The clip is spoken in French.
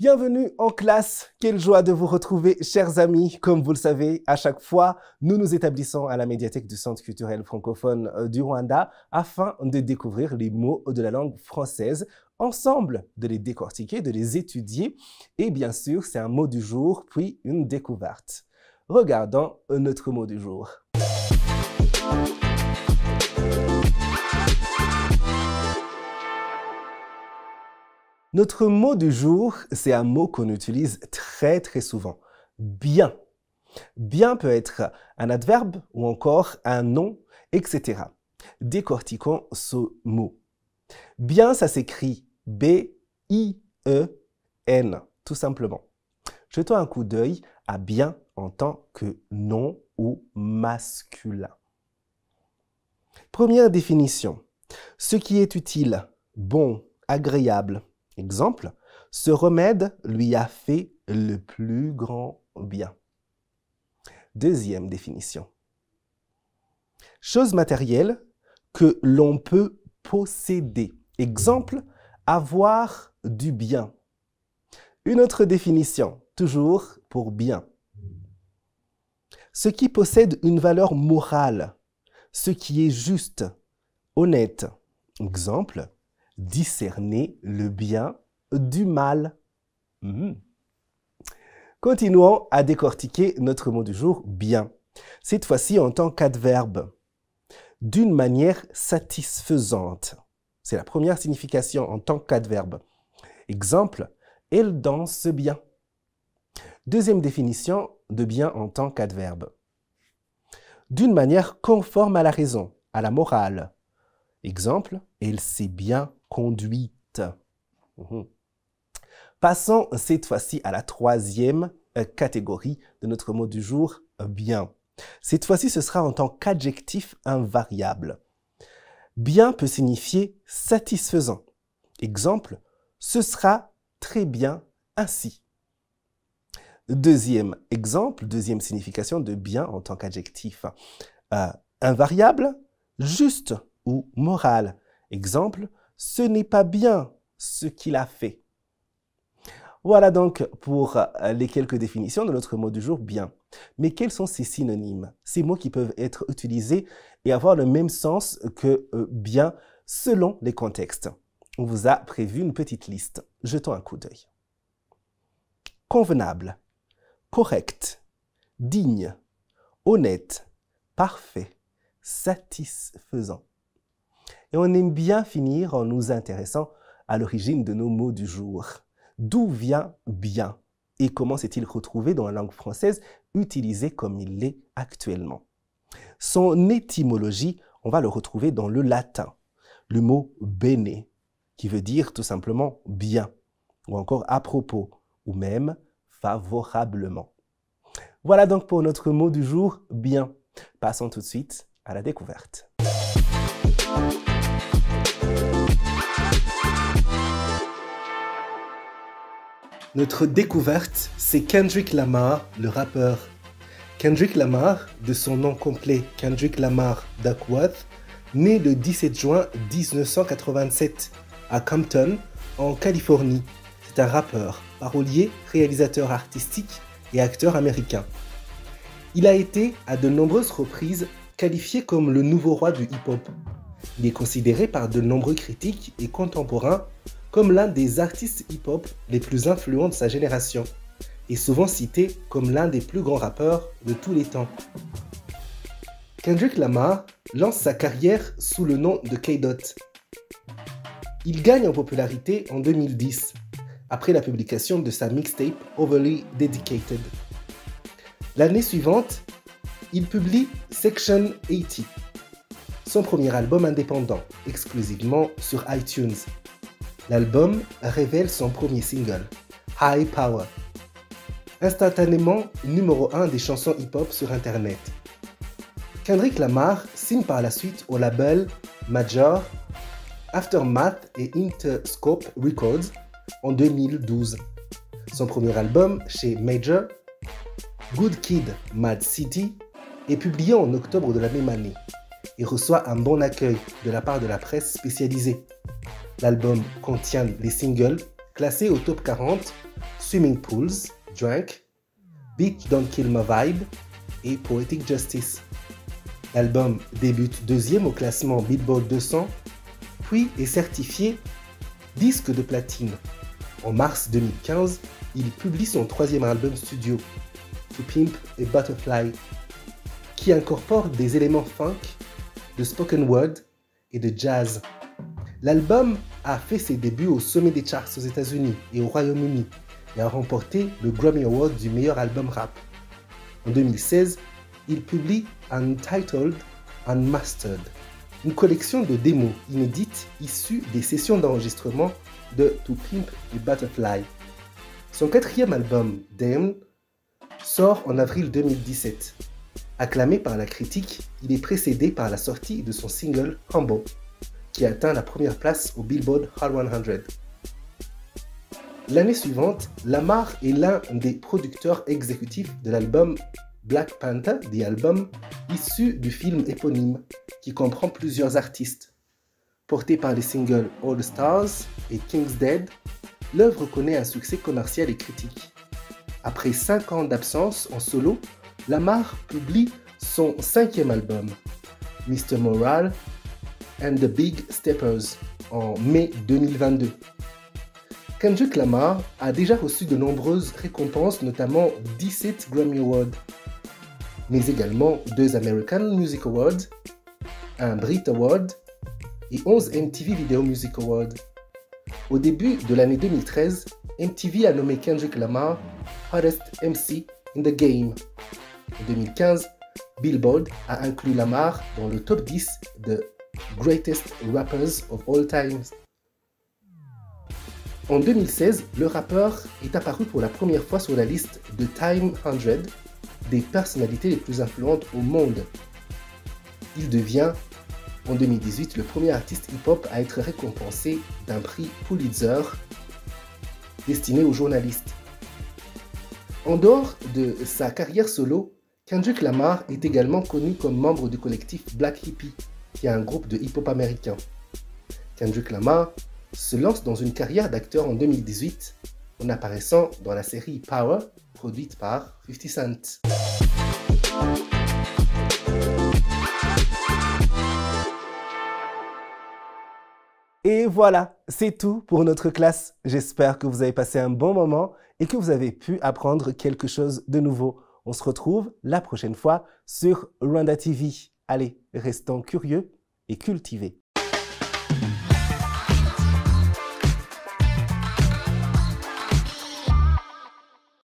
Bienvenue en classe, quelle joie de vous retrouver chers amis. Comme vous le savez, à chaque fois, nous nous établissons à la médiathèque du Centre culturel francophone du Rwanda afin de découvrir les mots de la langue française, ensemble de les décortiquer, de les étudier et bien sûr, c'est un mot du jour puis une découverte. Regardons notre mot du jour. Notre mot du jour, c'est un mot qu'on utilise très souvent. Bien. Bien peut être un adverbe ou encore un nom, etc. Décortiquons ce mot. Bien, ça s'écrit B-I-E-N, tout simplement. Jetons un coup d'œil à bien en tant que nom ou masculin. Première définition. Ce qui est utile, bon, agréable. Exemple, ce remède lui a fait le plus grand bien. Deuxième définition. Chose matérielle que l'on peut posséder. Exemple, avoir du bien. Une autre définition, toujours pour bien. Ce qui possède une valeur morale, ce qui est juste, honnête. Exemple, discerner le bien du mal. Continuons à décortiquer notre mot du jour, bien. Cette fois-ci en tant qu'adverbe. D'une manière satisfaisante. C'est la première signification en tant qu'adverbe. Exemple, elle danse bien. Deuxième définition de bien en tant qu'adverbe. D'une manière conforme à la raison, à la morale. Exemple, elle s'est bien conduite. Passons cette fois-ci à la troisième catégorie de notre mot du jour, bien. Cette fois-ci, ce sera en tant qu'adjectif invariable. Bien peut signifier satisfaisant. Exemple, ce sera très bien ainsi. Deuxième exemple, deuxième signification de bien en tant qu'adjectif invariable, juste ou moral. Exemple, ce n'est pas bien ce qu'il a fait. Voilà donc pour les quelques définitions de notre mot du jour, bien. Mais quels sont ces synonymes? Ces mots qui peuvent être utilisés et avoir le même sens que bien selon les contextes. On vous a prévu une petite liste. Jetons un coup d'œil. Convenable, correct, digne, honnête, parfait, satisfaisant. Et on aime bien finir en nous intéressant à l'origine de nos mots du jour. D'où vient bien et comment s'est-il retrouvé dans la langue française utilisé comme il l'est actuellement? Son étymologie, on va le retrouver dans le latin. Le mot bene, qui veut dire tout simplement bien, ou encore à propos, ou même favorablement. Voilà donc pour notre mot du jour, bien. Passons tout de suite à la découverte. Notre découverte, c'est Kendrick Lamar, le rappeur. Kendrick Lamar, de son nom complet Kendrick Lamar Duckworth, né le 17 juin 1987 à Compton, en Californie. C'est un rappeur, parolier, réalisateur artistique et acteur américain. Il a été, à de nombreuses reprises, qualifié comme le nouveau roi du hip-hop. Il est considéré par de nombreux critiques et contemporains comme l'un des artistes hip-hop les plus influents de sa génération, et souvent cité comme l'un des plus grands rappeurs de tous les temps. Kendrick Lamar lance sa carrière sous le nom de K-Dot. Il gagne en popularité en 2010, après la publication de sa mixtape Overly Dedicated. L'année suivante, il publie Section 80, son premier album indépendant, exclusivement sur iTunes. L'album révèle son premier single, High Power, instantanément numéro 1 des chansons hip-hop sur Internet. Kendrick Lamar signe par la suite au label Major, Aftermath et Interscope Records en 2012. Son premier album chez Major, Good Kid, Mad City, est publié en octobre de la même année et reçoit un bon accueil de la part de la presse spécialisée. L'album contient les singles classés au top 40 Swimming Pools, Drunk, Beach Don't Kill My Vibe et Poetic Justice. L'album débute deuxième au classement Billboard 200, puis est certifié disque de platine. En mars 2015, il publie son troisième album studio, To Pimp a Butterfly, qui incorpore des éléments funk, de spoken word et de jazz. L'album a fait ses débuts au sommet des charts aux États-Unis et au Royaume-Uni et a remporté le Grammy Award du meilleur album rap. En 2016, il publie Untitled Unmastered, une collection de démos inédites issues des sessions d'enregistrement de To Pimp a Butterfly. Son quatrième album, Damn, sort en avril 2017. Acclamé par la critique, il est précédé par la sortie de son single Humble, qui atteint la première place au Billboard Hot 100. L'année suivante, Lamar est l'un des producteurs exécutifs de l'album Black Panther, The Album, issu du film éponyme, qui comprend plusieurs artistes. Porté par les singles All the Stars et King's Dead, l'œuvre connaît un succès commercial et critique. Après 5 ans d'absence en solo, Lamar publie son cinquième album, Mr. Moral and the Big Steppers, en mai 2022. Kendrick Lamar a déjà reçu de nombreuses récompenses, notamment 17 Grammy Awards, mais également 2 American Music Awards, un Brit Award et 11 MTV Video Music Awards. Au début de l'année 2013, MTV a nommé Kendrick Lamar Hottest MC in the Game. En 2015, Billboard a inclus Lamar dans le top 10 de Greatest Rappers of All Times. En 2016, le rappeur est apparu pour la première fois sur la liste de Time 100 des personnalités les plus influentes au monde. Il devient, en 2018, le premier artiste hip-hop à être récompensé d'un prix Pulitzer destiné aux journalistes. En dehors de sa carrière solo, Kendrick Lamar est également connu comme membre du collectif Black Hippie, qui est un groupe de hip-hop américain. Kendrick Lamar se lance dans une carrière d'acteur en 2018 en apparaissant dans la série Power, produite par 50 Cent. Et voilà, c'est tout pour notre classe. J'espère que vous avez passé un bon moment et que vous avez pu apprendre quelque chose de nouveau. On se retrouve la prochaine fois sur Rwanda TV. Allez, restons curieux et cultivés.